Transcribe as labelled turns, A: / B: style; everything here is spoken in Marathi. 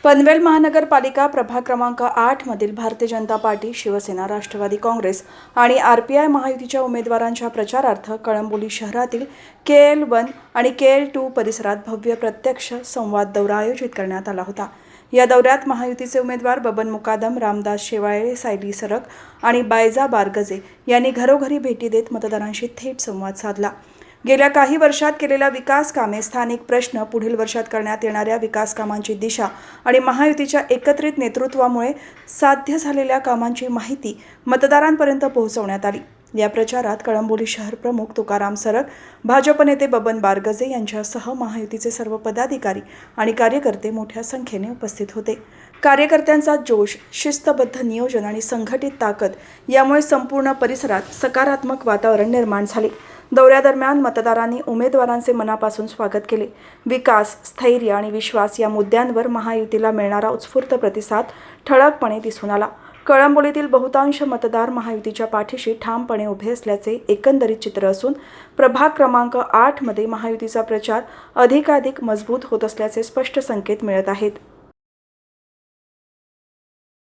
A: पनवेल महानगरपालिका प्रभाग क्रमांक 8 मधील भारतीय जनता पार्टी, शिवसेना, राष्ट्रवादी काँग्रेस आणि आरपीआय महायुतीच्या उमेदवारांच्या प्रचारार्थ कळंबोली शहरातील KL1 आणि KL2 परिसरात भव्य प्रत्यक्ष संवाद दौरा आयोजित करण्यात आला होता। या दौऱ्यात महायुतीचे उमेदवार बबन मुकादम, रामदास शेवाळे, सायली सरक आणि बायजा बारगजे यांनी घरोघरी भेटी देत मतदारांशी थेट संवाद साधला। गेल्या काही वर्षात केलेल्या विकास कामे, स्थानिक प्रश्न, पुढील वर्षात करण्यात येणाऱ्या विकास कामांची दिशा आणि महायुतीच्या एकत्रित नेतृत्वामुळे साध्य झालेल्या कामांची माहिती मतदारांपर्यंत पोहोचवण्यात आली। या प्रचारात कळंबोली शहर प्रमुख तुकाराम सरक, भाजप नेते बबन बारगजे यांच्यासह महायुतीचे सर्व पदाधिकारी आणि कार्यकर्ते मोठ्या संख्येने उपस्थित होते। कार्यकर्त्यांचा जोश, शिस्तबद्ध नियोजन आणि संघटित ताकद यामुळे संपूर्ण परिसरात सकारात्मक वातावरण निर्माण झाले। दौऱ्यादरम्यान मतदारांनी उमेदवारांचे मनापासून स्वागत केले। विकास, स्थैर्य आणि विश्वास या मुद्द्यांवर महायुतीला मिळणारा उत्स्फूर्त प्रतिसाद ठळकपणे दिसून आला। कळंबोलीतील बहुतांश मतदार महायुतीच्या पाठीशी ठामपणे उभे असल्याचे एकंदरीत चित्र असून प्रभाग क्रमांक 8 मध्ये महायुतीचा प्रचार अधिकाधिक मजबूत होत असल्याचे स्पष्ट संकेत मिळत आहेत।